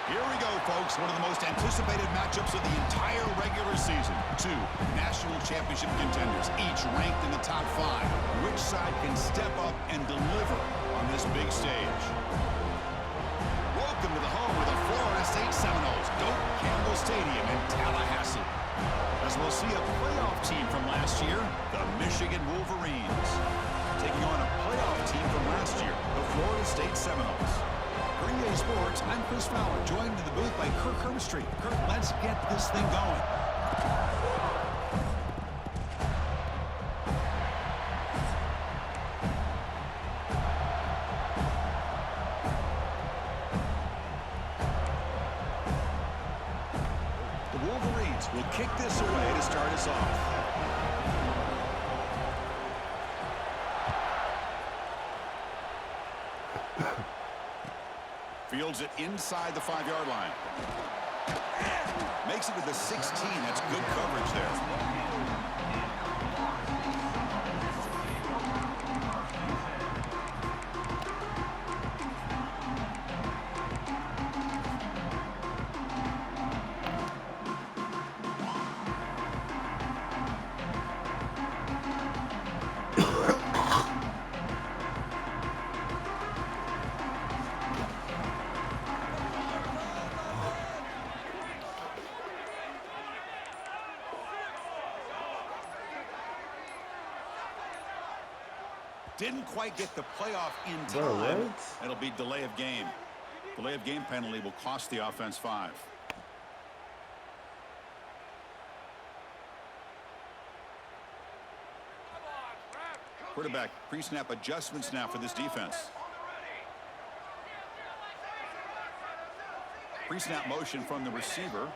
Here we go, folks. One of the most anticipated matchups of the entire regular season. Two national championship contenders, each ranked in the top 5. Which side can step up and deliver on this big stage? Welcome to the home of the Florida State Seminoles, Doak Campbell Stadium in Tallahassee. As we'll see a playoff team from last year, the Michigan Wolverines, taking on a playoff team from last year, the Florida State Seminoles. For EA Sports, I'm Chris Fowler, joined in the booth by Kirk Herbstreit. Kirk, let's get this thing going. The Wolverines will kick this away to start us off. Fields it inside the 5-yard line. Makes it to the 16. That's good coverage there. Didn't quite get the playoff in time. It'll be delay of game. Delay of game penalty will cost the offense 5. Quarterback pre-snap adjustments now for this defense. Pre-snap motion from the receiver.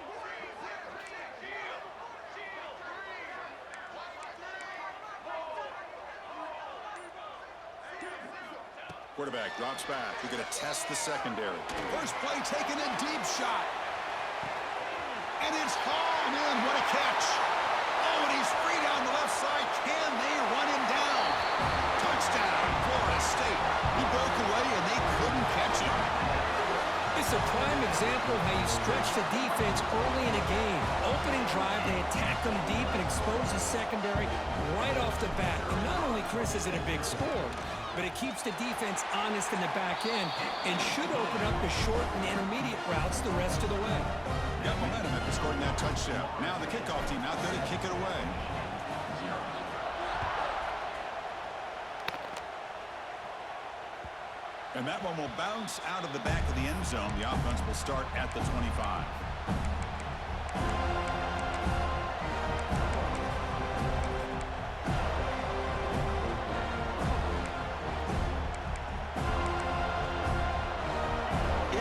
Quarterback drops back. We're going to test the secondary. First play taken in, deep shot. And it's hauled in. What a catch. Oh, and he's free down the left side. Can they run him down? Touchdown, Florida State. He broke away and they couldn't catch him. It's a prime example of how you stretch the defense early in a game. Opening drive, they attack them deep and expose the secondary right off the bat. And not only, Chris, is it a big score, but it keeps the defense honest in the back end and should open up the short and intermediate routes the rest of the way. Got momentum after scoring that touchdown. Now the kickoff team out there to kick it away. And that one will bounce out of the back of the end zone. The offense will start at the 25.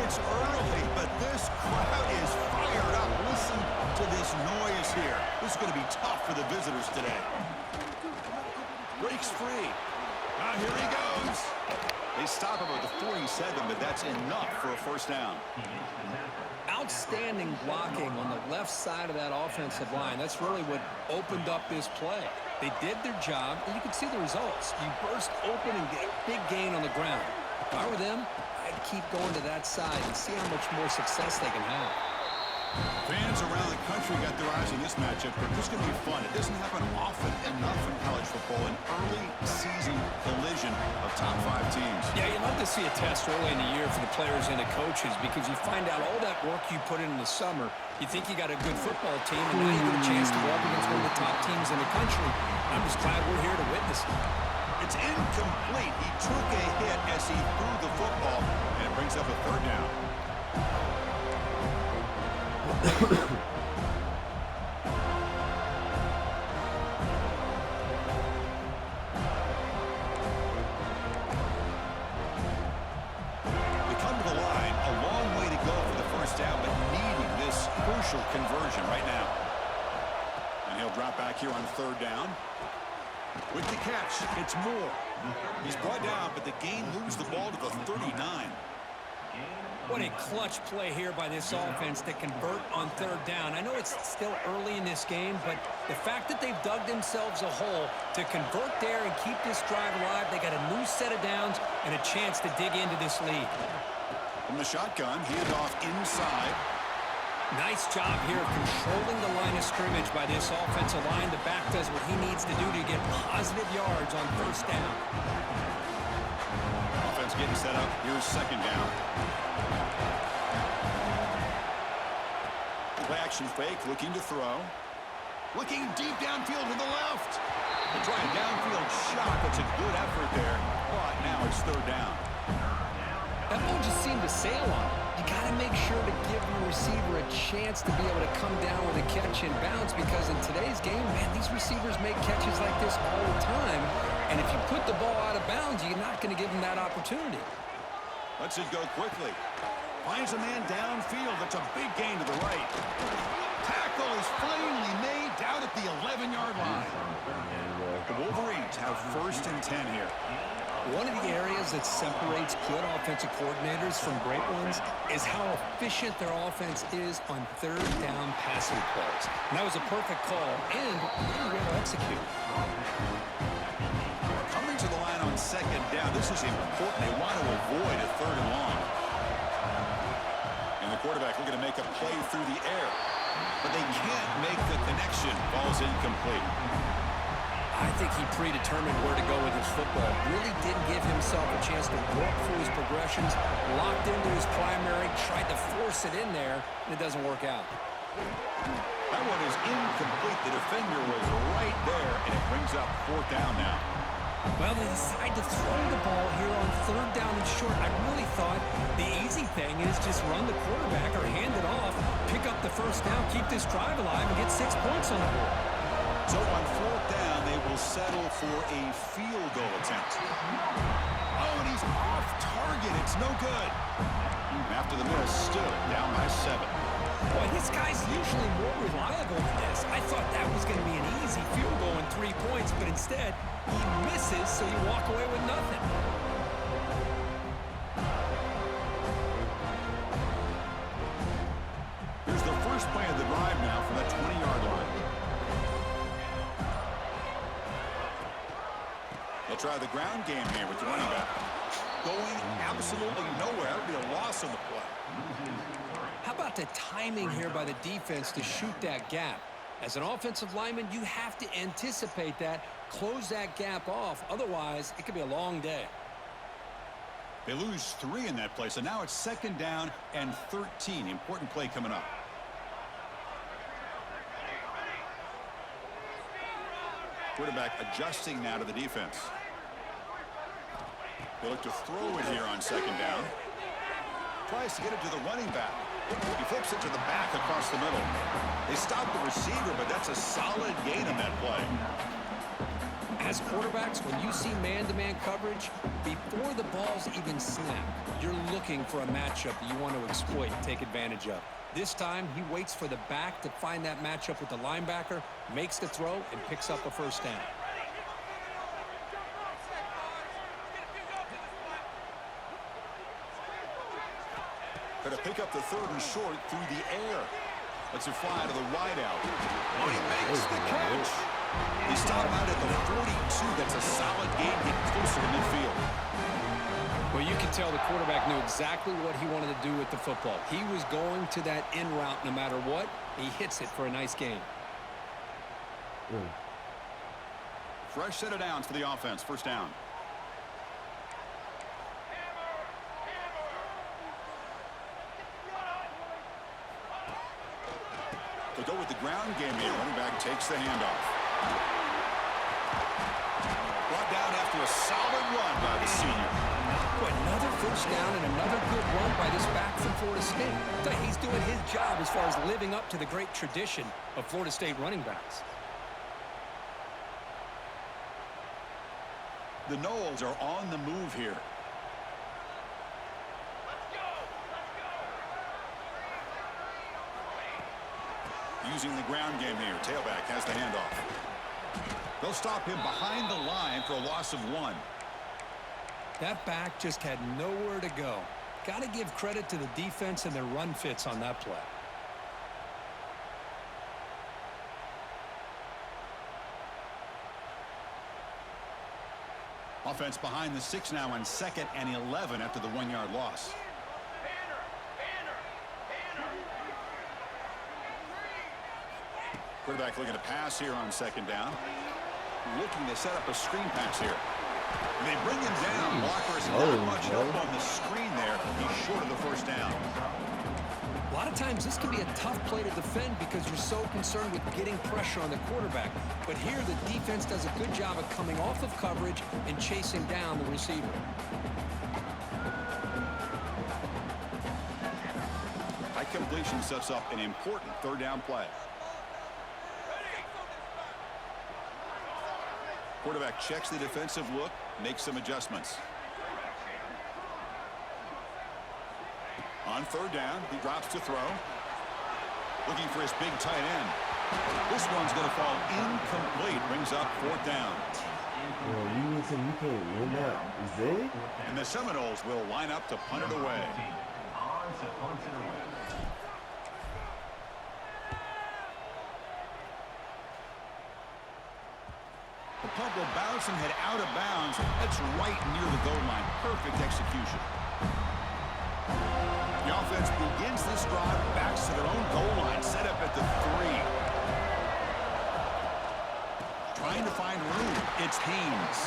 It's early, but this crowd is fired up. Listen to this noise here. This is going to be tough for the visitors today. Breaks free. Now here he goes. They stop him at the 47, but that's enough for a first down. Outstanding blocking on the left side of that offensive line. That's really what opened up this play. They did their job, and you can see the results. You burst open and get a big gain on the ground. If I were them, I'd keep going to that side and see how much more success they can have. Fans around the country got their eyes on this matchup. This is going to be fun. It doesn't happen often enough in college football, an early season collision of top 5 teams. Yeah, you love to see a test early in the year for the players and the coaches because you find out all that work you put in the summer. You think you got a good football team, and now you get a chance to go up against one of the top teams in the country. I'm just glad we're here to witness it. It's incomplete. He took a hit as he threw the football, and it brings up a third down. They come to the line, a long way to go for the first down, but needing this crucial conversion right now. And he'll drop back here on third down. With the catch, it's Moore. He's brought down, but the gain moves the ball to the 39. What a clutch play here by this offense to convert on third down. I know it's still early in this game, but the fact that they've dug themselves a hole to convert there and keep this drive alive, they got a new set of downs and a chance to dig into this lead. From the shotgun, handoff inside. Nice job here of controlling the line of scrimmage by this offensive line. The back does what he needs to do to get positive yards on first down. Offense getting set up. Here's second down. Play action fake, looking to throw. Looking deep downfield to the left. They try a downfield shot. That's a good effort there. But now it's third down. That ball just seemed to sail on it. You got to make sure to give your receiver a chance to be able to come down with a catch and bounce, because in today's game, man, these receivers make catches like this all the time. And if you put the ball out of bounds, you're not going to give them that opportunity. Lets it go quickly. Finds a man downfield. That's a big gain to the right. Tackle is finally made down at the 11-yard line. The Wolverines have first and 10 here. One of the areas that separates good offensive coordinators from great ones is how efficient their offense is on third down passing plays. And that was a perfect call and really well executed. Coming to the line on second down, this is important. They want to avoid a third and long. And the quarterback looking to make a play through the air. But they can't make the connection. Ball's incomplete. I think he predetermined where to go with his football. Really didn't give himself a chance to work through his progressions. Locked into his primary, tried to force it in there, and it doesn't work out. That one is incomplete. The defender was right there, and it brings up fourth down now. Well, they decide to throw the ball here on third down and short. I really thought the easy thing is just run the quarterback or hand it off, pick up the first down, keep this drive alive, and get 6 points on the board. So on fourth down, they will settle for a field goal attempt. Oh, and he's off target. It's no good. After the miss, still down by 7. Boy, this guy's usually more reliable than this. I thought that was going to be an easy field goal and 3 points, but instead, he misses, so you walk away with nothing. Here's the first play of the drive now from that 20-yard line. They'll try the ground game here with the running back. Going absolutely nowhere. It'll be a loss on the play. How about the timing here by the defense to shoot that gap? As an offensive lineman, you have to anticipate that, close that gap off. Otherwise, it could be a long day. They lose 3 in that play, so now it's second down and 13. Important play coming up. Quarterback adjusting now to the defense. They look to throw it here on second down. Tries to get it to the running back. He flips it to the back across the middle. They stop the receiver, but that's a solid gain on that play. As quarterbacks, when you see man-to-man coverage, before the ball's even snapped, you're looking for a matchup that you want to exploit and take advantage of. This time, he waits for the back to find that matchup with the linebacker, makes the throw, and picks up a first down. Going to pick up the third and short through the air. Lets it fly to the wideout. Oh, he makes the catch. They stop him out at the 42. That's a solid gain, getting closer to midfield. Well, you can tell the quarterback knew exactly what he wanted to do with the football. He was going to that in route no matter what. He hits it for a nice gain. Fresh set of downs for the offense. First down. To go with the ground game here. Running back takes the handoff. Brought down after a solid run by the senior. Another first down and another good run by this back from Florida State. He's doing his job as far as living up to the great tradition of Florida State running backs. The Noles are on the move here. Using the ground game here. Tailback has the handoff. They'll stop him behind the line for a loss of 1. That back just had nowhere to go. Got to give credit to the defense and their run fits on that play. Offense behind the 6 now on 2nd and 11 after the 1-yard loss. Quarterback looking to pass here on second down. Looking to set up a screen pass here. They bring him down. Walker is not much help on the screen there. He's short of the first down. A lot of times this can be a tough play to defend because you're so concerned with getting pressure on the quarterback. But here the defense does a good job of coming off of coverage and chasing down the receiver. High completion sets up an important third down play. Quarterback checks the defensive look, makes some adjustments. On third down, he drops to throw. Looking for his big tight end. This one's going to fall incomplete. Brings up fourth down. You can't win that. Is it? And the Seminoles will line up to punt it away. The punt will bounce and head out of bounds. That's right near the goal line. Perfect execution. The offense begins this drive, backs to their own goal line, set up at the 3. Trying to find room. It's Haynes.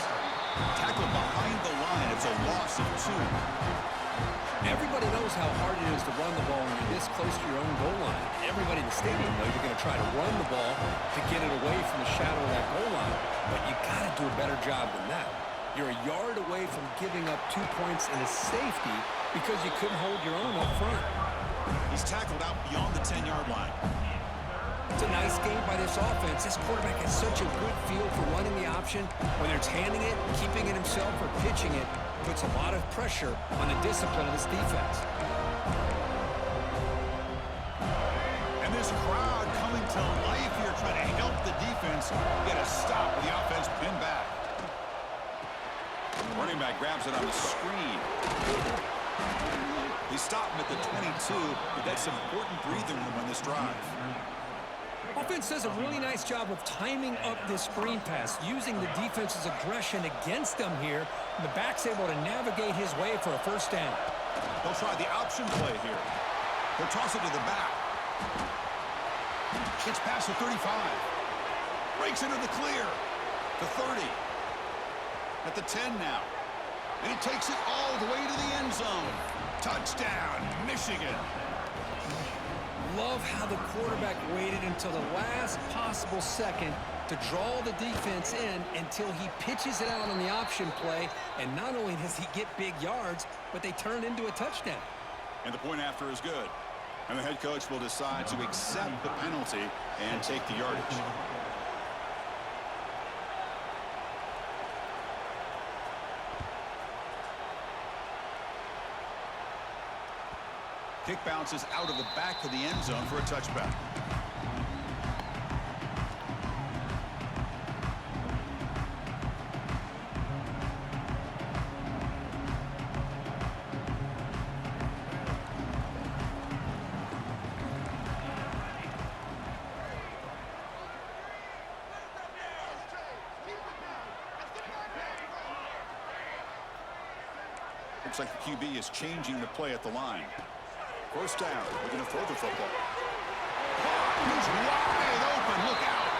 Tackled behind the line. It's a loss of 2. Everybody knows how hard it is to run the ball when you're this close to your own goal line. Everybody in the stadium knows you're going to try to run the ball to get it away from the shadow of that goal line. But you got to do a better job than that. You're a yard away from giving up 2 points in a safety because you couldn't hold your own up front. He's tackled out beyond the 10-yard line. It's a nice game by this offense. This quarterback has such a good feel for running the option. Whether it's handing it, keeping it himself, or pitching it, puts a lot of pressure on the discipline of this defense. And this crowd coming to life here, trying to help the defense get a stop with the offense pinned back. Running back grabs it on the screen. They stop him at the 22, but that's important breathing room on this drive. Offense does a really nice job of timing up this screen pass, using the defense's aggression against them here. The back's able to navigate his way for a first down. They'll try the option play here. They'll toss it to the back. It's past the 35. Breaks into the clear. The 30. At the 10 now. And he takes it all the way to the end zone. Touchdown, Michigan. Love how the quarterback waited until the last possible second to draw the defense in until he pitches it out on the option play. And not only does he get big yards, but they turn into a touchdown. And the point after is good. And the head coach will decide to accept the penalty and take the yardage. Kick bounces out of the back of the end zone for a touchback. Looks like the QB is changing the play at the line. First down, we're going to throw the football. He's wide open, look out.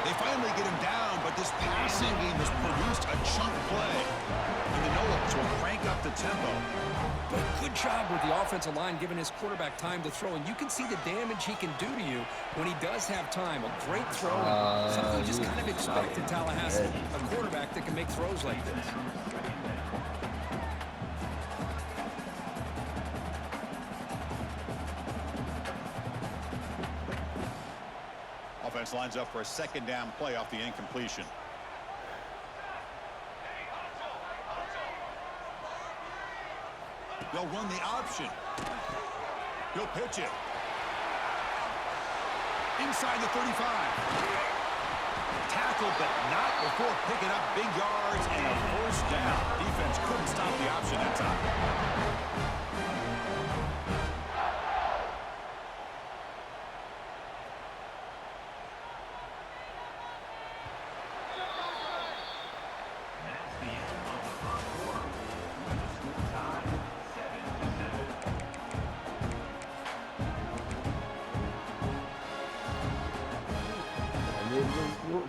They finally get him down, but this passing game has produced a chunk play. And the Noles will crank up the tempo. But good job with the offensive line giving his quarterback time to throw. And you can see the damage he can do to you when he does have time. A great throw. Something you just kind of expect in Tallahassee. A quarterback that can make throws like this. Offense lines up for a second down play off the incompletion. They'll run the option. He'll pitch it. Inside the 35. Tackled, but not before picking up big yards and a first down. Defense couldn't stop the option that time.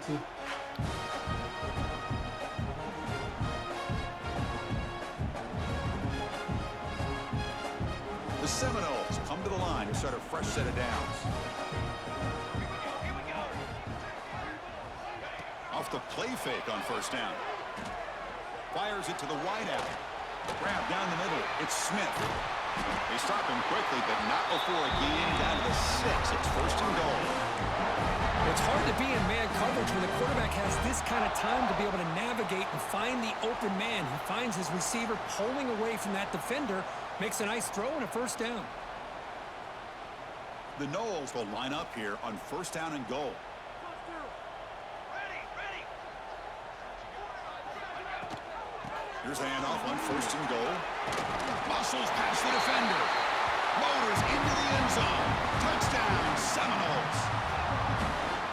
too. The Seminoles come to the line to start a fresh set of downs. Off the play fake on first down. Fires it to the wideout. Grab down the middle. It's Smith. They stop him quickly, but not before a gain down to the 6. It's first and goal. It's hard to be in man coverage when the quarterback has this kind of time to be able to navigate and find the open man. He finds his receiver pulling away from that defender, makes a nice throw and a first down. The Noles will line up here on first down and goal. Here's the handoff on first and goal. Muscles past the defender. Motors into the end zone. Touchdown, Seminoles.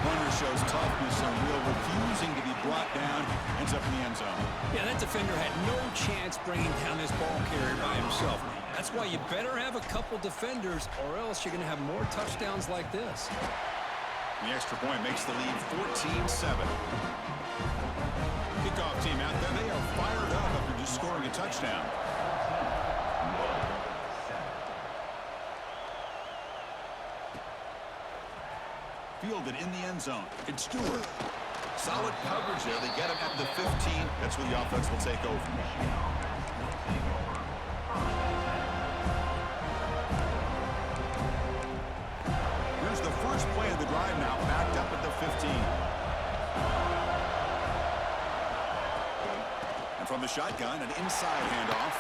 Runner shows toughness and will, refusing to be brought down. Ends up in the end zone. Yeah, that defender had no chance bringing down this ball carrier by himself. That's why you better have a couple defenders, or else you're going to have more touchdowns like this. The extra point makes the lead 14-7. Kickoff team out there. They are fired up after just scoring a touchdown. Fielded in the end zone. It's Stewart. Solid coverage there. They get him at the 15. That's where the offense will take over. Here's the first play of the drive now, backed up at the 15. And from the shotgun, an inside handoff.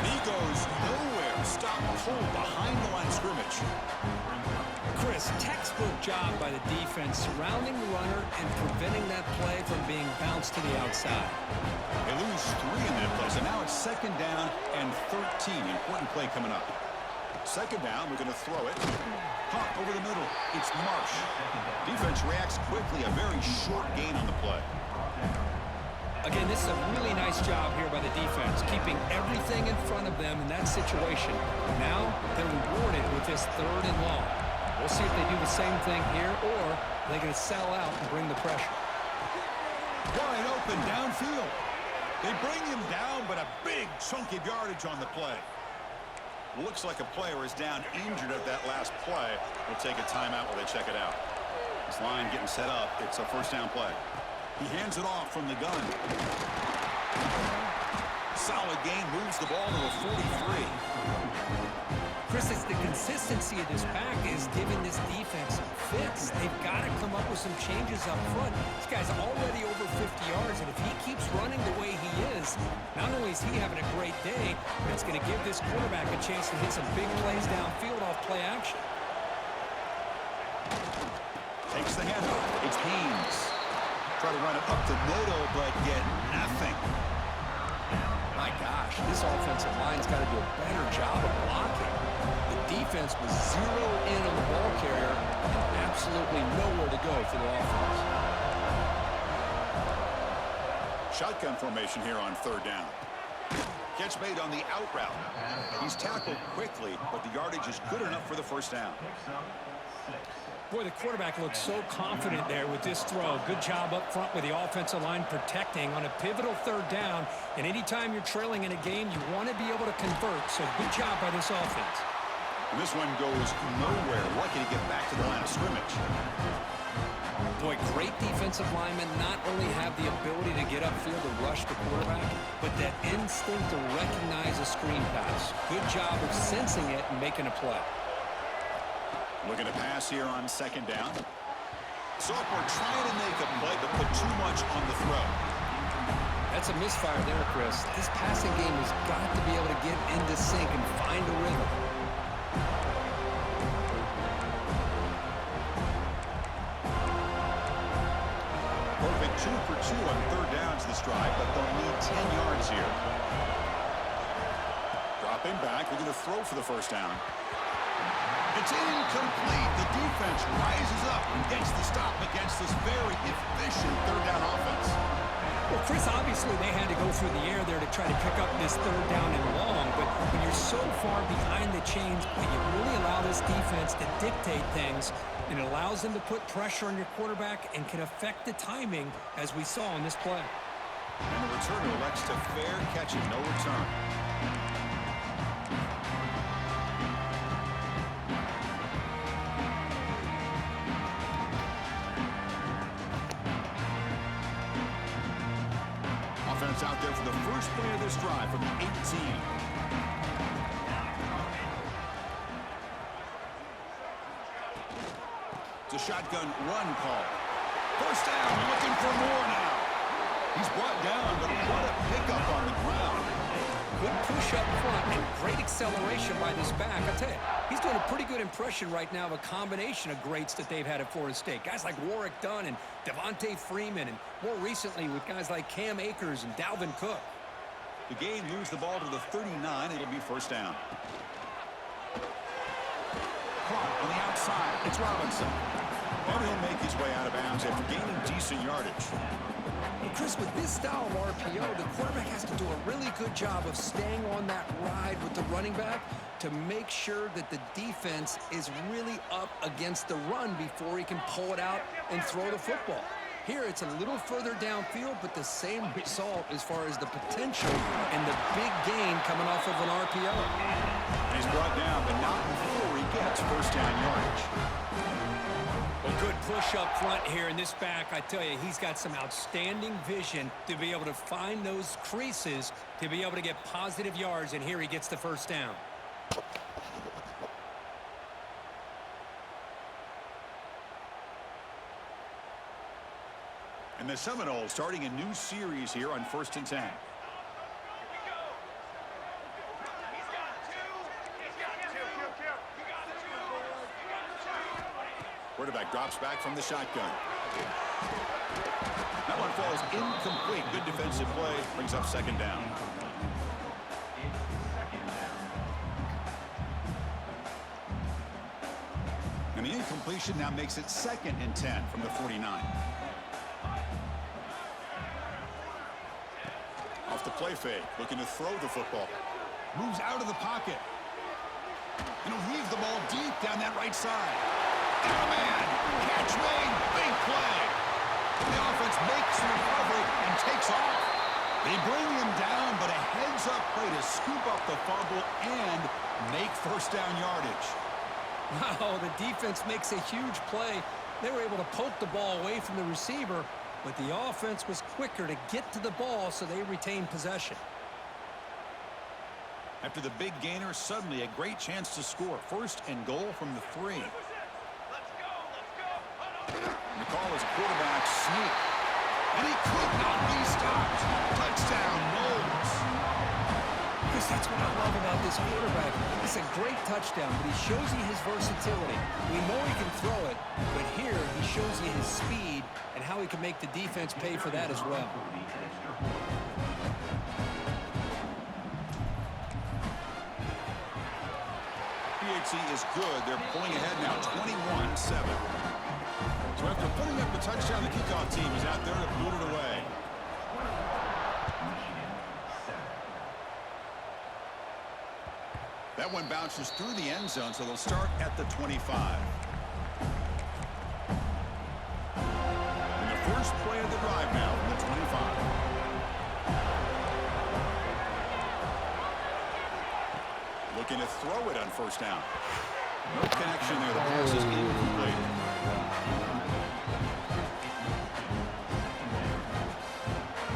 And he goes nowhere. Stop cold behind the line of scrimmage. Chris, textbook job by the defense surrounding the runner and preventing that play from being bounced to the outside. They lose 3 in that play, so now it's second down and 13. Important play coming up. Second down, we're going to throw it. Pop over the middle. It's Marsh. Defense reacts quickly. A very short gain on the play. Again, this is a really nice job here by the defense, keeping everything in front of them in that situation. Now they're rewarded with this third and long. We'll see if they do the same thing here, or they're going to sell out and bring the pressure. Wide open downfield. They bring him down, but a big chunk of yardage on the play. Looks like a player is down injured at that last play. We'll take a timeout while they check it out. This line getting set up. It's a first down play. He hands it off from the gun. Solid gain, moves the ball to a 43. Chris, it's the consistency of this back is giving this defense some fits. They've got to come up with some changes up front. This guy's already over 50 yards, and if he keeps running the way he is, not only is he having a great day, but it's going to give this quarterback a chance to hit some big plays downfield off play action. Takes the handoff. It's Haynes. Try to run it up the middle, but get nothing. My gosh, this offensive line's got to do a better job of blocking. The defense was zeroed in on the ball carrier and absolutely nowhere to go for the offense. Shotgun formation here on third down. Catch made on the out route. He's tackled quickly, but the yardage is good enough for the first down. Boy, the quarterback looks so confident there with this throw. Good job up front with the offensive line protecting on a pivotal third down. And anytime you're trailing in a game, you want to be able to convert. So good job by this offense. And this one goes nowhere. Lucky to get back to the line of scrimmage. Boy, great defensive linemen not only have the ability to get upfield to rush the quarterback, but that instinct to recognize a screen pass. Good job of sensing it and making a play. Looking to pass here on second down. Sophomore trying to make a play, but put too much on the throw. That's a misfire there, Chris. This passing game has got to be able to get into sync and find a rhythm. Perfect 2 for 2 on third downs this drive, but they'll need 10 yards here. Dropping back, we're going to throw for the first down. It's incomplete. The defense rises up and gets the stop against this very efficient third down offense. Well, Chris, obviously they had to go through the air there to try to pick up this third down and long, but when you're so far behind the chains, you really allow this defense to dictate things, and it allows them to put pressure on your quarterback and can affect the timing, as we saw in this play. And the returner elects to fair catch it, no return. Offense out there for the first play of this drive from the 18. It's a shotgun run call. First down, looking for more now. He's brought down, but what a pickup on the ground. Good push up front and great acceleration by this back. I tell you, he's doing a pretty good impression right now of a combination of greats that they've had at Florida State. Guys like Warrick Dunn and Devontae Freeman, and more recently with guys like Cam Akers and Dalvin Cook. The game moves the ball to the 39. It'll be first down. Clock on the outside. It's Robinson. And he'll make his way out of bounds after gaining decent yardage. Well, Chris, with this style of RPO, the quarterback has to do a really good job of staying on that ride with the running back to make sure that the defense is really up against the run before he can pull it out and throw the football. Here, it's a little further downfield, but the same result as far as the potential and the big gain coming off of an RPO. And he's brought down, but not before he gets first down yardage. Well, good push up front here in this back. I tell you, he's got some outstanding vision to be able to find those creases to be able to get positive yards, and here he gets the first down. And the Seminoles starting a new series here on 1st and 10. Quarterback drops back from the shotgun. That one falls incomplete. Good defensive play. Brings up second down. And the incompletion now makes it 2nd and 10 from the 49. Off the play fake, looking to throw the football. Moves out of the pocket. And he'll heave the ball deep down that right side. And a man, catch made, big play. The offense makes the recovery and takes off. They bring him down, but a heads-up play to scoop up the fumble and make first down yardage. Wow, the defense makes a huge play. They were able to poke the ball away from the receiver, but the offense was quicker to get to the ball, so they retained possession. After the big gainer, suddenly a great chance to score. 1st and goal from the 3. And the call is a quarterback sneak. And he could not be stopped. Touchdown, Noles. Chris, that's what I love about this quarterback. It's a great touchdown, but he shows you his versatility. We know he can throw it, but here he shows you his speed and how he can make the defense pay for that as well. PHC is good. They're pulling ahead now, 21-7. So after putting up the touchdown, the kickoff team is out there to boot it away. That one bounces through the end zone, so they'll start at the 25. And the first play of the drive now from the 25. Looking to throw it on first down. No connection there. The pass is incomplete.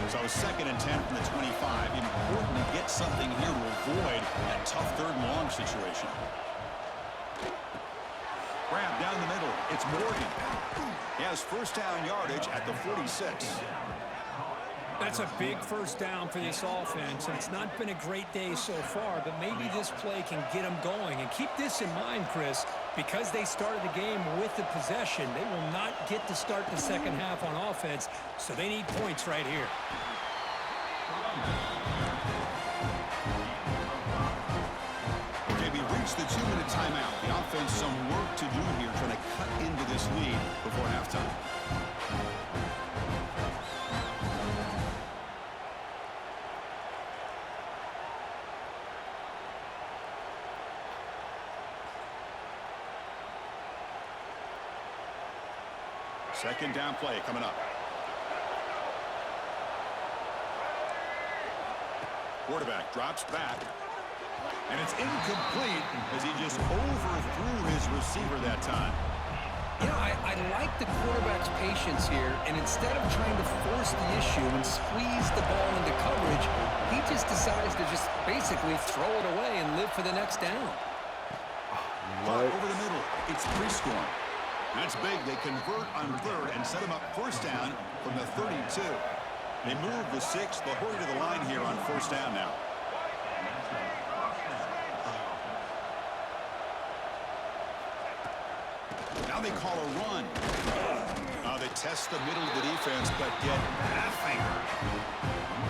So 2nd and 10 from the 25. Important to get something here to avoid that tough 3rd and long situation. Grab down the middle. It's Morgan. He has first down yardage at the 46. That's a big first down for this offense, and it's not been a great day so far, but maybe this play can get them going. And keep this in mind, Chris, because they started the game with the possession, they will not get to start the second half on offense, so they need points right here. Okay, we reached the 2-minute timeout. The offense some work to do here, trying to cut into this lead before halftime. Second down play coming up. Quarterback drops back. And it's incomplete as he just overthrew his receiver that time. You know, I like the quarterback's patience here, and instead of trying to force the issue and squeeze the ball into coverage, he just decides to just basically throw it away and live for the next down. Over the middle, it's 3-scoring. That's big. They convert on third and set him up first down from the 32. They move the 6. They'll hurry to the line here on first down now. Now they call a run. They test the middle of the defense, but get nothing.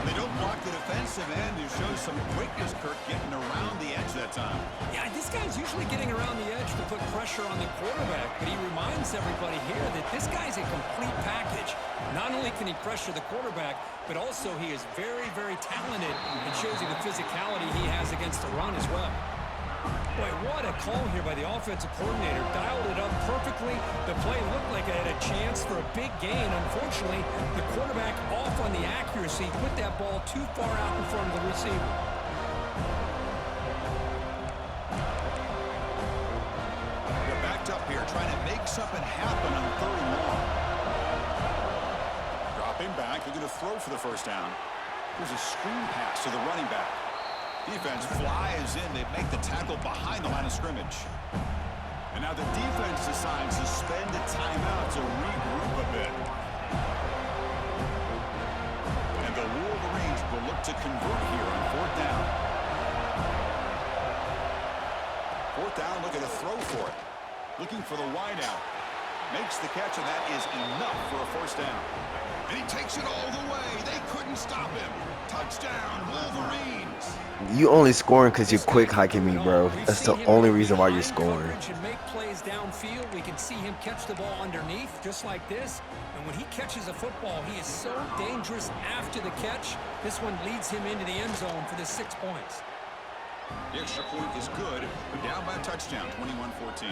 They don't block the defensive end, who shows some quickness, Kirk, getting around the edge that time. Yeah, this guy's usually getting around the edge to put pressure on the quarterback, but he reminds everybody here that this guy's a complete package. Not only can he pressure the quarterback, but also he is very, very talented and shows you the physicality he has against the run as well. Boy, what a call here by the offensive coordinator. Dialed it up perfectly. The play looked like it had a chance for a big gain. Unfortunately, the quarterback off on the accuracy, put that ball too far out in front of the receiver. They're backed up here, trying to make something happen on 3rd and long. Dropping back, they're going to throw for the first down. There's a screen pass to the running back. Defense flies in. They make the tackle behind the line of scrimmage. And now the defense decides to spend a timeout to regroup a bit. And the Wolverines will look to convert here on 4th down. 4th down, looking to throw for it. Looking for the wideout. Makes the catch, and that is enough for a first down. And he takes it all the way. They couldn't stop him. Touchdown, Wolverines. You only scoring because you're quick hiking me, bro. That's the only reason why you're scoring. And make plays downfield. We can see him catch the ball underneath, just like this. And when he catches a football, he is so dangerous after the catch. This one leads him into the end zone for the 6 points. The extra point is good, but down by a touchdown, 21-14.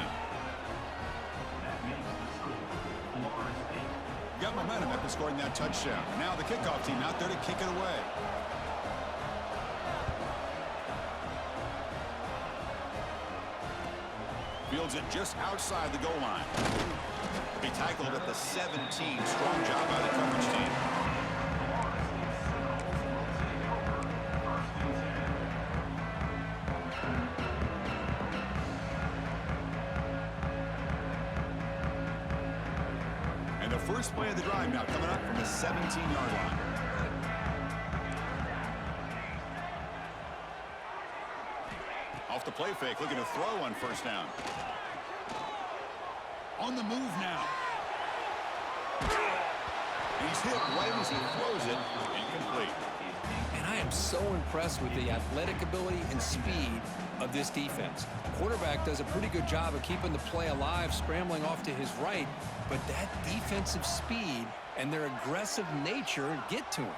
Got momentum after scoring that touchdown. Now the kickoff team out there to kick it away. Fields it just outside the goal line. He tackled at the 17. Strong job by the coverage team. And the first play of the drive now coming up from the 17-yard line. Off the play fake, looking to throw on first down. On the move now. He's hit right as he throws it. Incomplete. And I am so impressed with the athletic ability and speed of this defense. Quarterback does a pretty good job of keeping the play alive, scrambling off to his right, but that defensive speed and their aggressive nature get to him.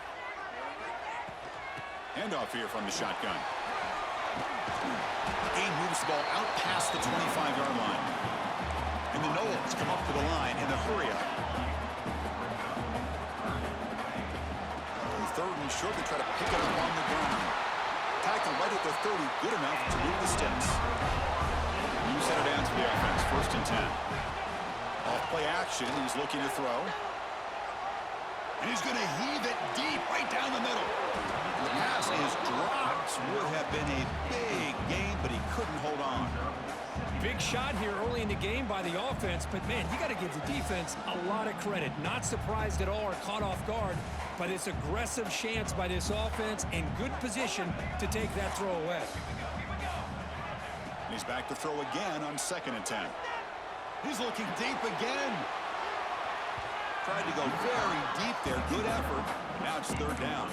Handoff here from the shotgun. He moves the ball out past the 25-yard line. And the Knowles come up to the line in the hurry-up. 3rd and short, they try to pick it up on the ground. Tackle right at the 30, good enough to move the sticks. New set of downs for the offense, 1st and 10. Off play action, he's looking to throw. And he's going to heave it deep right down the middle. The pass is dropped. Would have been a big gain, but he couldn't hold on. Big shot here early in the game by the offense, but man, you got to give the defense a lot of credit. Not surprised at all or caught off guard by this aggressive chance by this offense and good position to take that throw away. He's back to throw again on 2nd and 10. He's looking deep again. Tried to go very deep there. Good effort. Now it's 3rd down.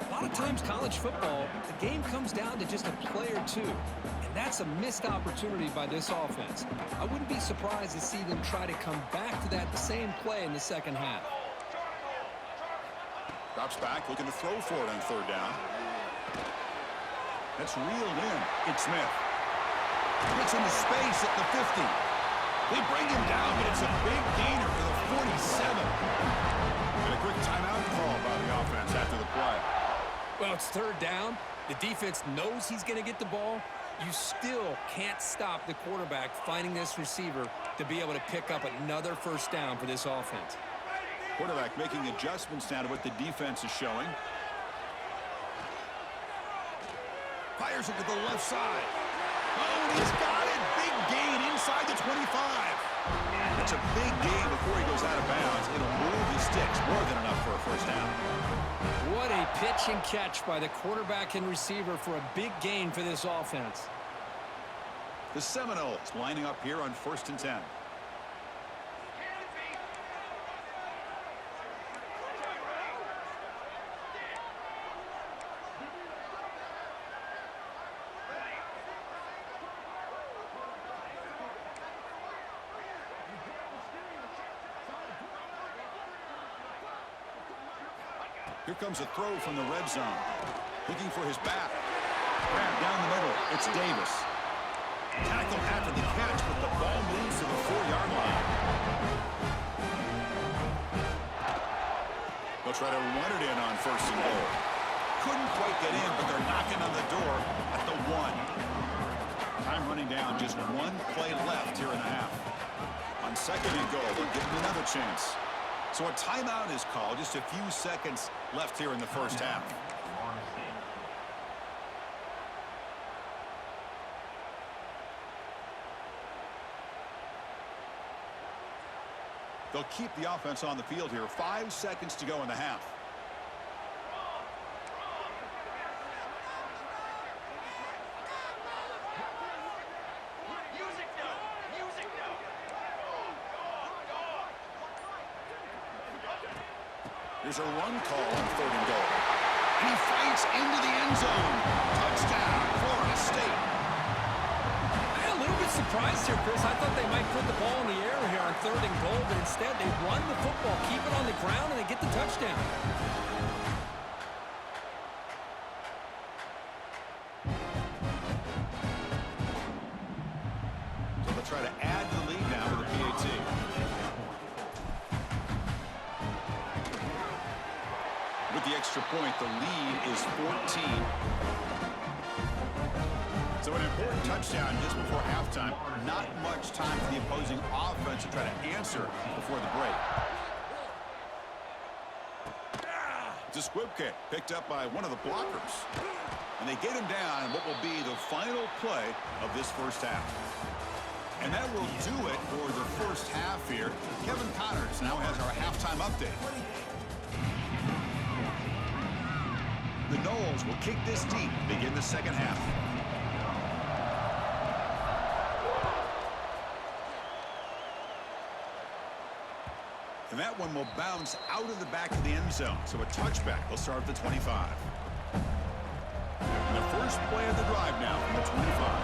A lot of times college football, the game comes down to just a play or two. And that's a missed opportunity by this offense. I wouldn't be surprised to see them try to come back to that same play in the second half. Drops back, looking to throw for it on 3rd down. That's reeled in. It's Smith. Gets into space at the 50. They bring him down, but it's a big gainer for the 47. And a quick timeout call by the offense after the play. Well, it's third down. The defense knows he's going to get the ball. You still can't stop the quarterback finding this receiver to be able to pick up another first down for this offense. Quarterback making adjustments now to what the defense is showing. Fires it to the left side. Oh, and he's got it. Big gain inside the 25. That's a big gain before he goes out of bounds. It'll move the sticks. More than enough for a first down. What a pitch and catch by the quarterback and receiver for a big gain for this offense. The Seminoles lining up here on 1st and 10. Here comes a throw from the red zone. Looking for his back. Grab down the middle. It's Davis. Tackle after the catch, but the ball moves to the 4-yard line. They'll try to run it in on 1st and goal. Couldn't quite get in, but they're knocking on the door at the 1. Time running down. Just one play left here in the half. On 2nd and goal, they'll give him another chance. So a timeout is called. Just a few seconds left here in the first half. They'll keep the offense on the field here. 5 seconds to go in the half. There's a run call on 3rd and goal. And he fights into the end zone. Touchdown, Florida State. I'm a little bit surprised here, Chris. I thought they might put the ball in the air here on 3rd and goal, but instead they run the football, keep it on the ground, and they get the touchdown. So they'll try to add to the lead now with the PAT. With the extra point, the lead is 14. So an important touchdown just before halftime. Not much time for the opposing offense to try to answer before the break. It's a squib kick picked up by one of the blockers. And they get him down in what will be the final play of this first half. And that will do it for the first half here. Kevin Connors now has our halftime update. The Noles will kick this deep to begin the second half. And that one will bounce out of the back of the end zone. So a touchback will start at the 25. And the first play of the drive now from the 25.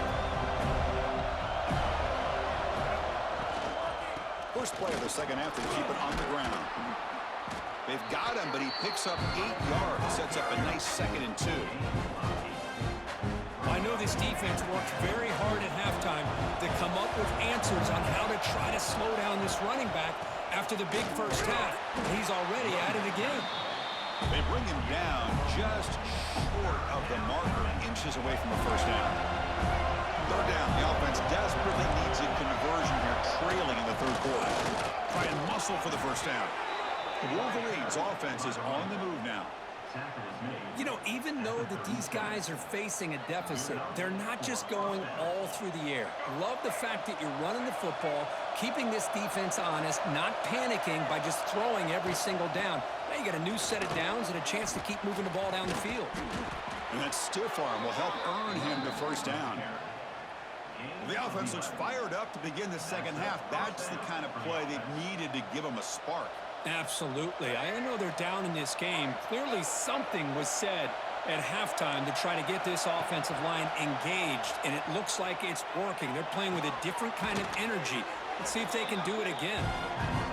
First play of the second half, they keep it on the ground. They've got him, but he picks up 8 yards, sets up a nice 2nd and 2. I know this defense worked very hard at halftime to come up with answers on how to try to slow down this running back after the big first half. He's already out of the game. They bring him down just short of the marker, inches away from the first down. 3rd down, the offense desperately needs a conversion here, trailing in the 3rd quarter. Try and muscle for the first down. The Wolverines' offense is on the move now. You know, even though that these guys are facing a deficit, they're not just going all through the air. Love the fact that you're running the football, keeping this defense honest, not panicking by just throwing every single down. Now you got a new set of downs and a chance to keep moving the ball down the field. And that stiff arm will help earn him the first down. The offense looks fired up to begin the second half. That's the kind of play they've needed to give them a spark. Absolutely. I know they're down in this game. Clearly something was said at halftime to try to get this offensive line engaged, and it looks like it's working. They're playing with a different kind of energy. Let's see if they can do it again.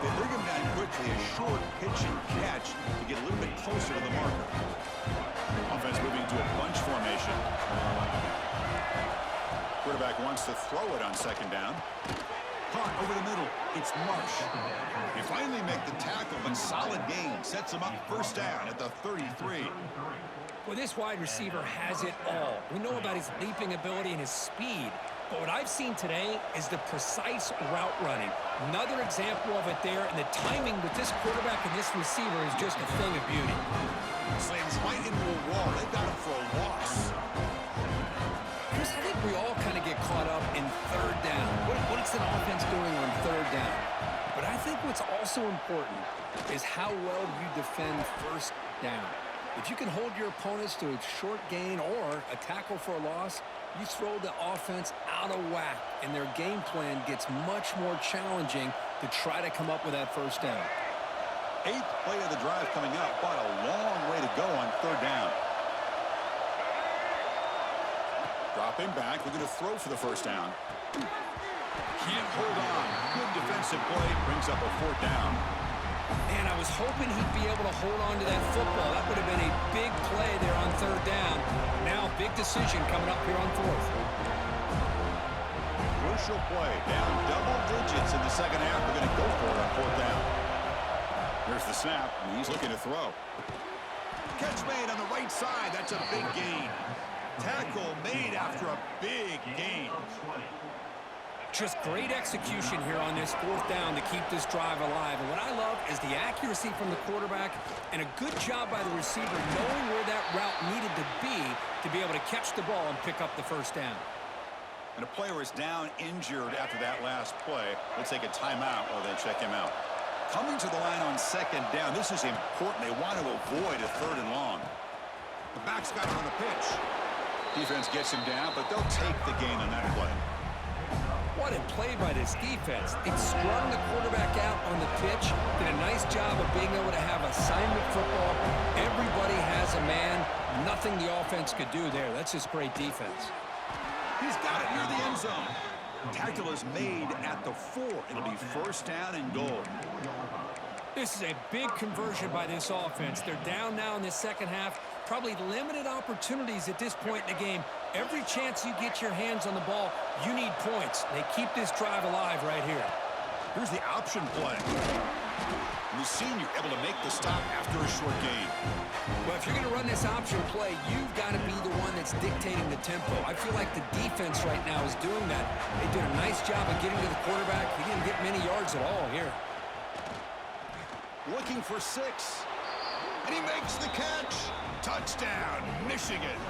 They bring him down quickly, a short pitch and catch to get a little bit closer to the marker. Offense moving to a bunch formation. Quarterback wants to throw it on 2nd down. Caught over the middle. It's Marsh. They finally make the tackle, but solid gain sets them up first down at the 33. Well, this wide receiver has it all. We know about his leaping ability and his speed. But what I've seen today is the precise route running. Another example of it there, and the timing with this quarterback and this receiver is just a thing of beauty. Slams right into a wall. They got him for a loss. Chris, I think we all kind of get caught up in third down. What's an offense doing on third down? But I think what's also important is how well you defend first down. If you can hold your opponents to a short gain or a tackle for a loss, you throw the offense out of whack, and their game plan gets much more challenging to try to come up with that first down. 8th play of the drive coming up, but a long way to go on third down. Dropping back, looking to throw for the first down. Can't hold on. Good defensive play, brings up a 4th down. Man, I was hoping he'd be able to hold on to that football. That would have been a big play there on third down. Now, big decision coming up here on 4th. Crucial play. Down double digits in the second half. We're going to go for it on 4th down. Here's the snap, and he's looking to throw. Catch made on the right side. That's a big gain. Tackle made after a big gain. Just great execution here on this 4th down to keep this drive alive. And what I love is the accuracy from the quarterback and a good job by the receiver knowing where that route needed to be able to catch the ball and pick up the first down. And a player is down injured after that last play. We'll take a timeout while they check him out. Coming to the line on second down, this is important. They want to avoid a 3rd and long. The back's got it on the pitch. Defense gets him down, but they'll take the gain on that play. What a play by this defense. It strung the quarterback out on the pitch, did a nice job of being able to have assignment football. Everybody has a man. Nothing the offense could do there. That's just great defense. He's got it near the end zone. Tackle is made at the 4. It'll be first down and goal. This is a big conversion by this offense. They're down now in the second half. Probably limited opportunities at this point in the game. Every chance you get your hands on the ball, you need points. They keep this drive alive right here. Here's the option play. The senior able to make the stop after a short gain. Well, if you're going to run this option play, you've got to be the one that's dictating the tempo. I feel like the defense right now is doing that. They did a nice job of getting to the quarterback. He didn't get many yards at all here. Looking for 6. And he makes the catch. Touchdown, Michigan.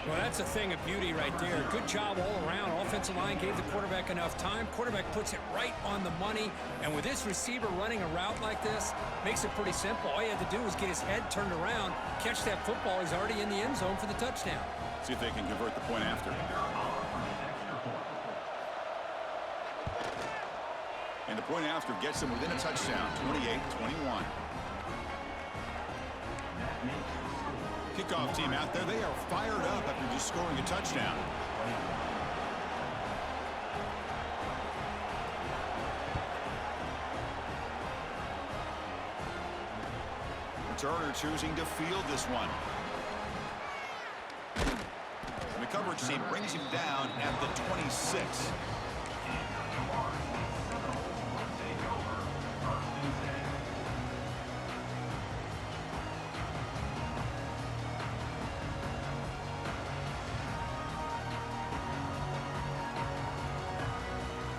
Well, that's a thing of beauty right there. Good job all around. Offensive line gave the quarterback enough time. Quarterback puts it right on the money. And with this receiver running a route like this, makes it pretty simple. All you had to do was get his head turned around, catch that football. He's already in the end zone for the touchdown. See if they can convert the point after. And the point after gets them within a touchdown, 28-21. Kickoff team out there, they are fired up after just scoring a touchdown. Returner choosing to field this one. And the coverage team brings him down at the 26.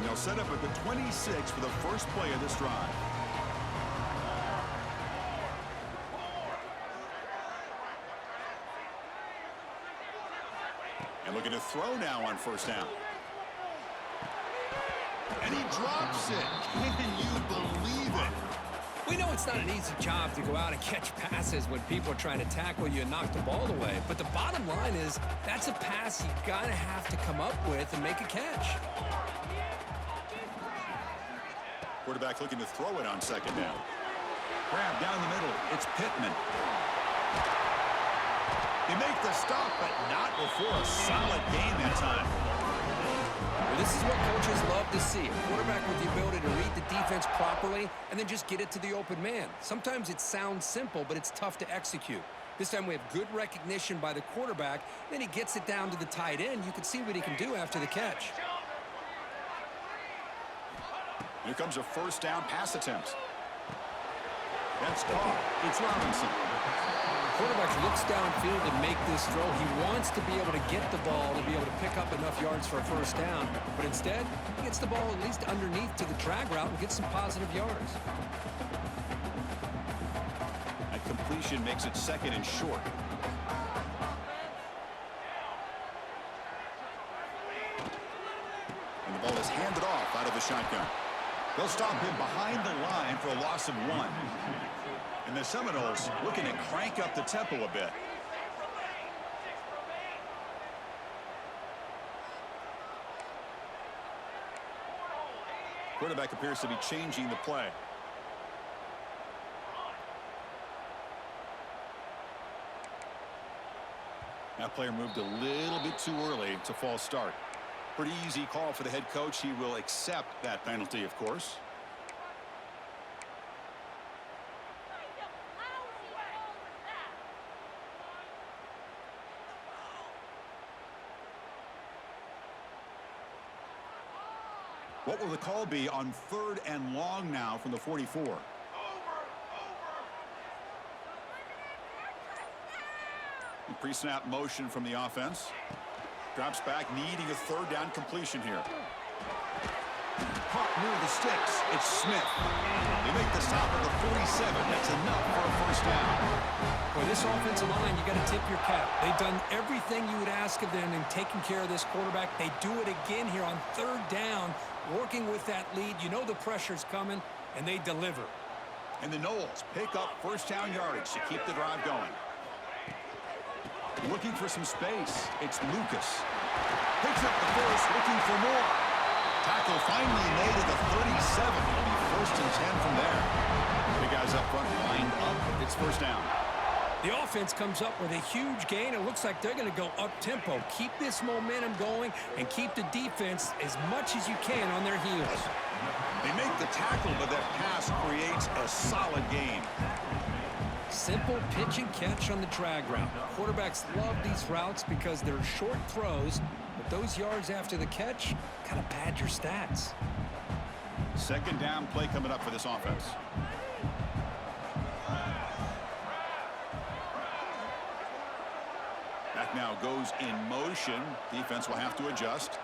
They'll set up at the 26 for the first play of this drive. And looking to throw now on first down. And he drops it. Can you believe it? We know it's not an easy job to go out and catch passes when people are trying to tackle you and knock the ball away. But the bottom line is that's a pass you got to have to come up with and make a catch. Quarterback looking to throw it on second down. Grab down the middle. It's Pittman. They make the stop, but not before a solid game that time. Well, this is what coaches love to see. A quarterback with the ability to read the defense properly and then just get it to the open man. Sometimes it sounds simple, but it's tough to execute. This time we have good recognition by the quarterback. Then he gets it down to the tight end. You can see what he can do after the catch. Here comes a first down pass attempt. That's caught. It's Robinson. Quarterback looks downfield to make this throw. He wants to be able to get the ball to be able to pick up enough yards for a first down. But instead, he gets the ball at least underneath to the drag route and gets some positive yards. That completion makes it second and short. And the ball is handed off out of the shotgun. They'll stop him behind the line for a loss of 1. And the Seminoles looking to crank up the tempo a bit. Quarterback appears to be changing the play. That player moved a little bit too early to false start. Pretty easy call for the head coach. He will accept that penalty, of course. What will the call be on 3rd and long now from the 44? Pre-snap motion from the offense. Drops back, needing a 3rd down completion here. Caught near the sticks. It's Smith. They make the stop at the 47. That's enough for a first down. For this offensive line, you got to tip your cap. They've done everything you would ask of them in taking care of this quarterback. They do it again here on 3rd down, working with that lead. You know the pressure's coming, and they deliver. And the Noles pick up first down yardage to keep the drive going. Looking for some space. It's Lucas. Picks up the first, looking for more. Tackle finally made at the 37. It'll be 1st and 10 from there. The guys up front lined up. It's first down. The offense comes up with a huge gain. It looks like they're going to go up-tempo. Keep this momentum going and keep the defense as much as you can on their heels. They make the tackle, but that pass creates a solid gain. Simple pitch and catch on the drag route. Quarterbacks love these routes because they're short throws, but those yards after the catch kind of pad your stats. 2nd down play coming up for this offense. Back now goes in motion. Defense will have to adjust.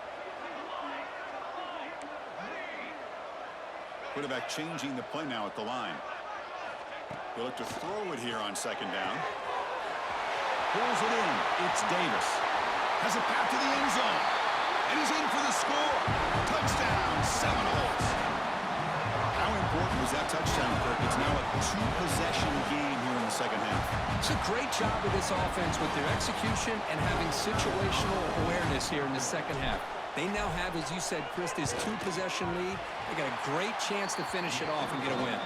Quarterback changing the play now at the line. They look to throw it here on 2nd down. Pulls it in. It's Davis. Has it back to the end zone. And he's in for the score. Touchdown, Seminoles. How important was that touchdown, Kirk? It's now a 2-possession game here in the 2nd half. It's a great job of this offense with their execution and having situational awareness here in the 2nd half. They now have, as you said, Chris, this 2-possession lead. They got a great chance to finish it off and get a win.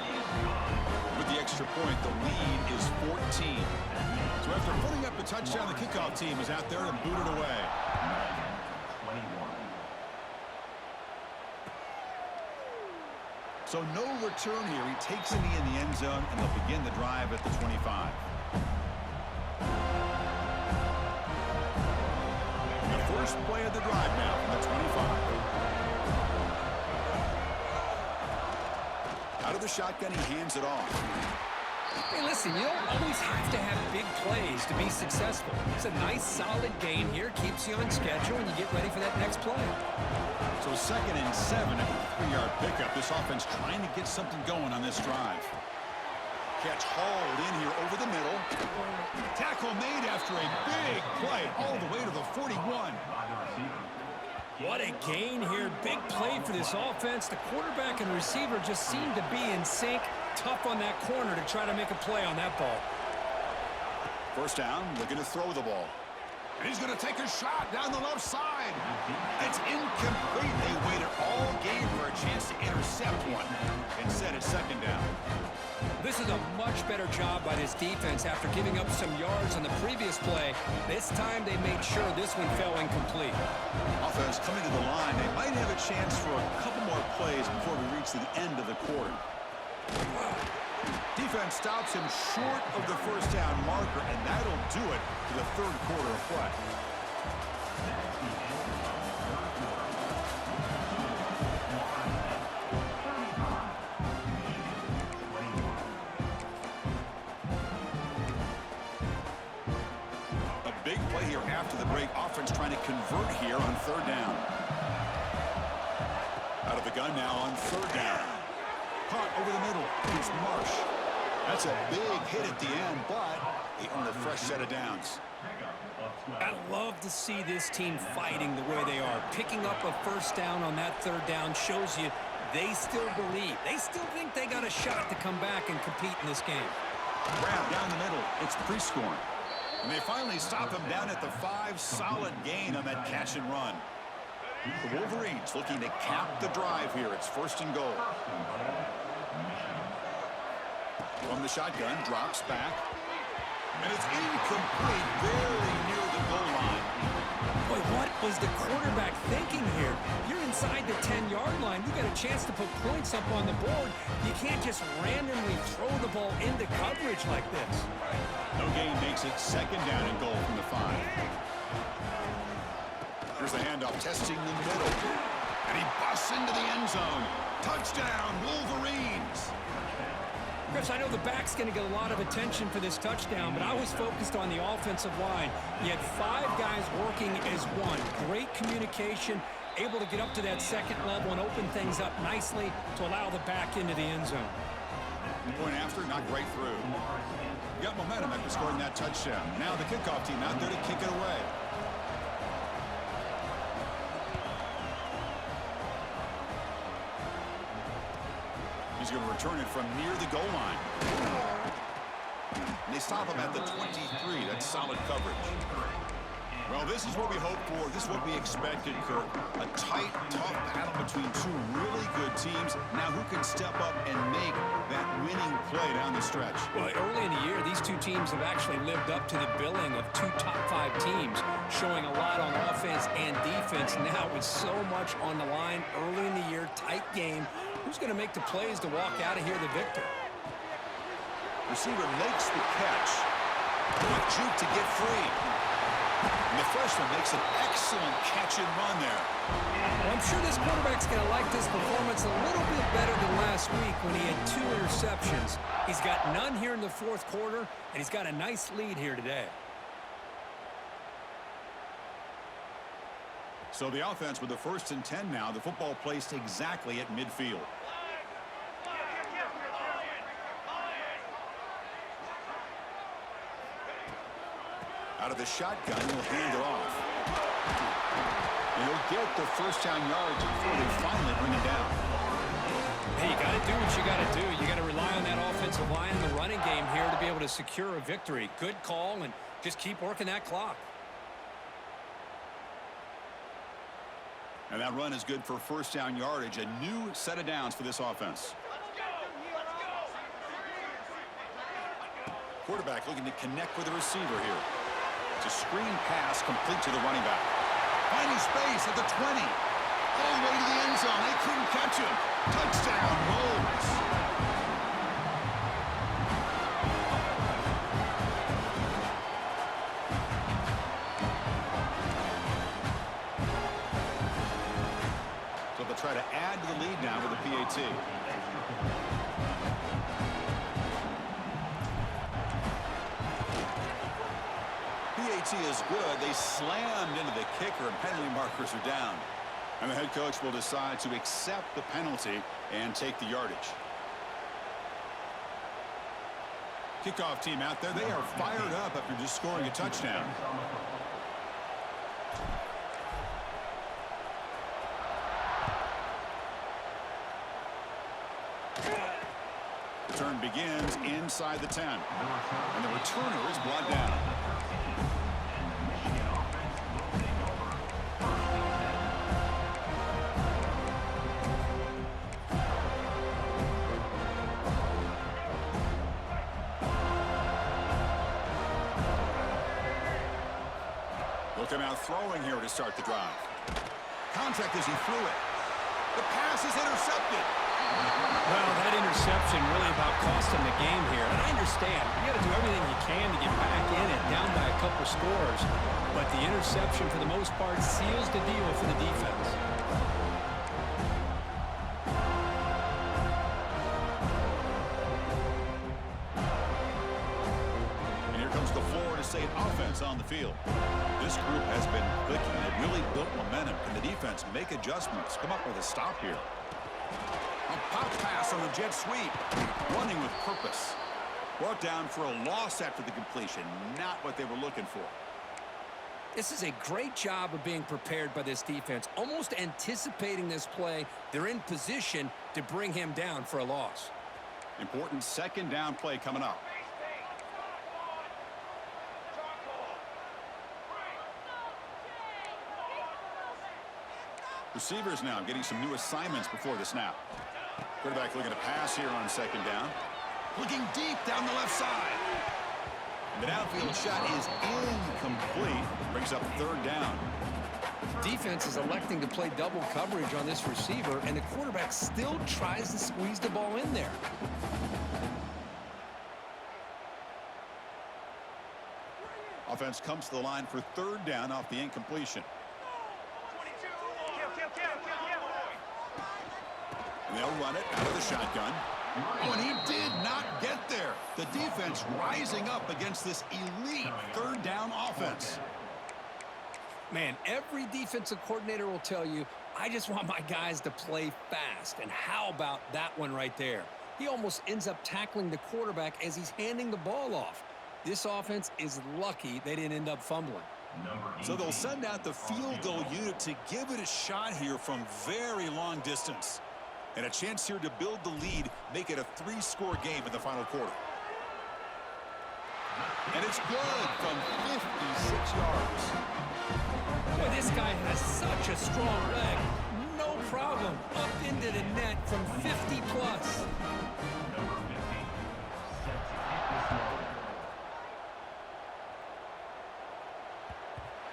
With the extra point, the lead is 14. So after putting up the touchdown, the kickoff team is out there to boot it away. So no return here. He takes it in the end zone, and they'll begin the drive at the 25. The first play of the drive now from the 25. Out of the shotgun, he hands it off. Hey, listen, you don't always have to have big plays to be successful. It's a nice, solid gain here. Keeps you on schedule, and you get ready for that next play. So 2nd and 7 at the 3-yard pickup. This offense trying to get something going on this drive. Catch hauled in here over the middle. Tackle made after a big play all the way to the 41. What a gain here. Big play for this offense. The quarterback and receiver just seem to be in sync. Tough on that corner to try to make a play on that ball. First down, looking to throw the ball. And he's going to take a shot down the left side. It's incomplete. They waited all game for a chance to intercept one. Instead, it's 2nd down. This is a much better job by this defense after giving up some yards on the previous play. This time they made sure this one fell incomplete. Offense coming to the line. They might have a chance for a couple more plays before we reach the end of the quarter. Defense stops him short of the first down marker, and that'll do it to the 3rd quarter of play. play here after the break. Offense trying to convert here on third down. Out of the gun now on third down. Caught over the middle. It's Marsh. That's a big hit at the end, but they earn a fresh set of downs. I love to see this team fighting the way they are. Picking up a first down on that third down shows you they still believe. They still think they got a shot to come back and compete in this game. Grab down the middle. It's Prescorn. And they finally stop him down at the 5. Solid gain on that catch and run. The Wolverines looking to cap the drive here. It's first and goal. From the shotgun, drops back. And it's incomplete, barely near the goal line. Boy, what was the quarterback thinking here? You're inside the 10-yard line. You got a chance to put points up on the board. You can't just randomly throw the ball into coverage like this. No gain makes it second down and goal from the 5. Here's the handoff, testing the middle. And he busts into the end zone. Touchdown, Wolverines. Chris, I know the back's going to get a lot of attention for this touchdown, but I was focused on the offensive line. You had 5 guys working as one. Great communication, able to get up to that second level and open things up nicely to allow the back into the end zone. Point after, knocked right through. Got momentum after scoring that touchdown. Now the kickoff team out there to kick it away. He's going to return it from near the goal line. And they stop him at the 23. That's solid coverage. Well, this is what we hoped for. This is what we expected, Kirk. A tight, tough battle between 2 really good teams. Now who can step up and make that winning play down the stretch? Well, early in the year, these 2 teams have actually lived up to the billing of 2 top 5 teams, showing a lot on offense and defense. Now with so much on the line early in the year, tight game. Who's going to make the plays to walk out of here the victor? Receiver makes the catch. With juke to get free. And the freshman makes an excellent catch and run there. Well, I'm sure this quarterback's going to like this performance a little bit better than last week when he had 2 interceptions. He's got none here in the 4th quarter, and he's got a nice lead here today. So the offense with the 1st and 10 now. The football placed exactly at midfield. Out of the shotgun, he'll hand it off. And he'll get the first down yards before they finally bring it down. Hey, you got to do what you got to do. You got to rely on that offensive line in the running game here to be able to secure a victory. Good call, and just keep working that clock. And that run is good for first down yardage. A new set of downs for this offense. Quarterback looking to connect with the receiver here. It's a screen pass complete to the running back. Finding space at the 20. All the way to the end zone. They couldn't catch him. Touchdown, Wolves. So they'll try to add to the lead now with a PAT. PAT is good. They slammed into the kicker, and penalty markers are down. And the head coach will decide to accept the penalty and take the yardage. Kickoff team out there. They are fired up after just scoring a touchdown. Return begins inside the 10. And the returner is brought down. They'll come out throwing here to start the drive. Contact as he threw it. The pass is intercepted. Well, that interception really about cost him the game here. And I understand. You got to do everything you can to get back in it, down by a couple scores. But the interception, for the most part, seals the deal for the defense. And here comes the full Florida State offense on the field. This group has been clicking. They've really built momentum. Can the defense make adjustments? Come up with a stop here. A pop pass on the jet sweep. Running with purpose. Brought down for a loss after the completion. Not what they were looking for. This is a great job of being prepared by this defense. Almost anticipating this play. They're in position to bring him down for a loss. Important second down play coming up. Receivers now getting some new assignments before the snap. Quarterback looking to pass here on second down. Looking deep down the left side. And the downfield shot is incomplete. Brings up third down. Defense is electing to play double coverage on this receiver, and the quarterback still tries to squeeze the ball in there. Offense comes to the line for third down off the incompletion. And they'll run it out of the shotgun. Oh, and he did not get there. The defense rising up against this elite third down offense. Man, every defensive coordinator will tell you, I just want my guys to play fast. And how about that one right there? He almost ends up tackling the quarterback as he's handing the ball off. This offense is lucky they didn't end up fumbling. So they'll send out the field goal unit to give it a shot here from very long distance. And a chance here to build the lead, make it a 3-score game in the final quarter. And it's good from 56 yards. Boy, this guy has such a strong leg. No problem. Up into the net from 50 plus.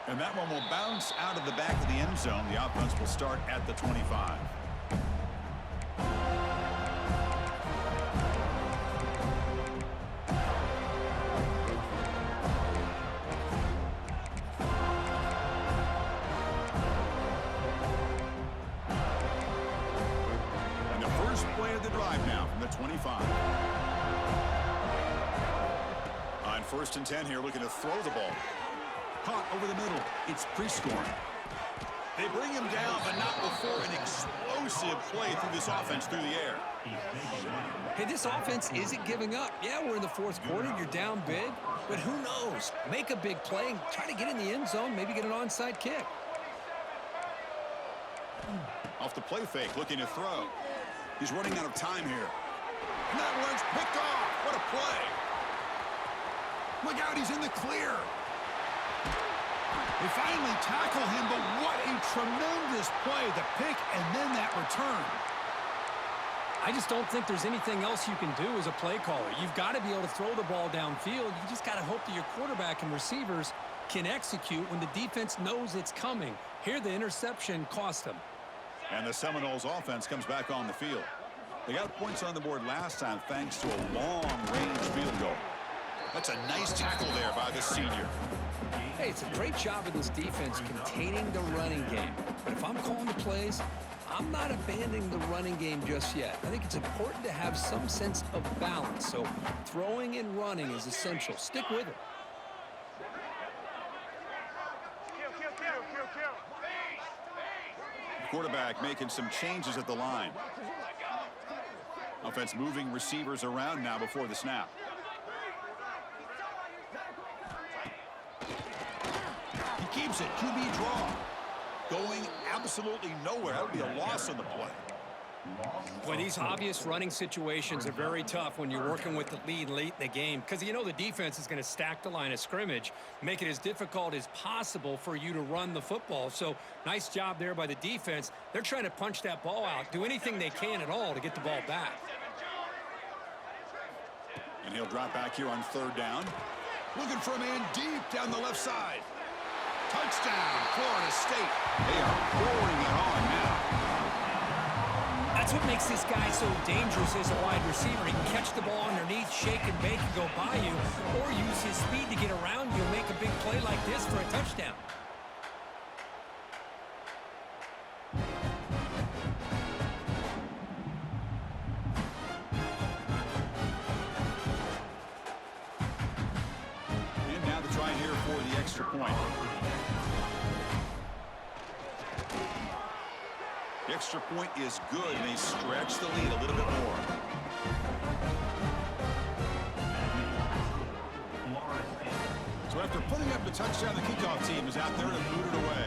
And that one will bounce out of the back of the end zone. The offense will start at the 25. And the first play of the drive now from the 25. On 1st and 10 here, looking to throw the ball. Caught over the middle. It's pre-scoring. They bring him down, but not before an explosive play through this offense through the air. Hey, this offense isn't giving up. Yeah, we're in the 4th quarter. You're down big. But who knows? Make a big play and try to get in the end zone, maybe get an onside kick. Off the play fake, looking to throw. He's running out of time here. And that one's picked off. What a play. Look out, he's in the clear. They finally tackle him, but what a tremendous play. The pick and then that return. I just don't think there's anything else you can do as a play caller. You've got to be able to throw the ball downfield. You just got to hope that your quarterback and receivers can execute when the defense knows it's coming. Here, the interception cost them. And the Seminoles offense comes back on the field. They got points on the board last time thanks to a long-range field goal. That's a nice tackle there by the senior. Hey, it's a great job of this defense containing the running game. But if I'm calling the plays, I'm not abandoning the running game just yet. I think it's important to have some sense of balance. So throwing and running is essential. Stick with it. Quarterback making some changes at the line. Offense moving receivers around now before the snap. He keeps it. QB draw. Going absolutely nowhere. That would be a loss on the play. Boy, these obvious running situations are very tough when you're working with the lead late in the game because you know the defense is going to stack the line of scrimmage, make it as difficult as possible for you to run the football. So nice job there by the defense. They're trying to punch that ball out, do anything they can at all to get the ball back. And he'll drop back here on 3rd down. Looking for a man deep down the left side. Touchdown, Florida State. They are pouring it on now. That's what makes this guy so dangerous as a wide receiver. He can catch the ball underneath, shake and bake and go by you, or use his speed to get around you and make a big play like this for a touchdown. extra point. The extra point is good, and they stretch the lead a little bit more. So after putting up the touchdown, the kickoff team is out there to boot it away.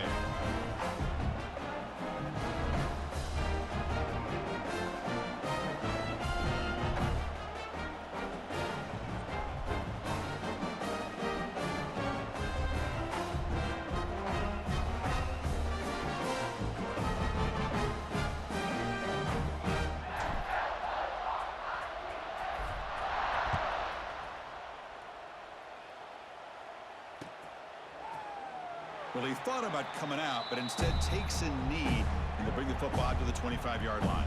Well, he thought about coming out, but instead takes a knee, and to bring the football out to the 25-yard line.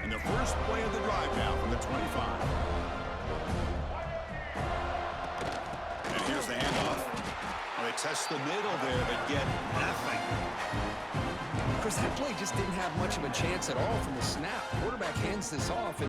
And the first play of the drive now from the 25. And here's the handoff. Well, they test the middle there, but get nothing. Chris, that play just didn't have much of a chance at all from the snap. Quarterback hands this off, and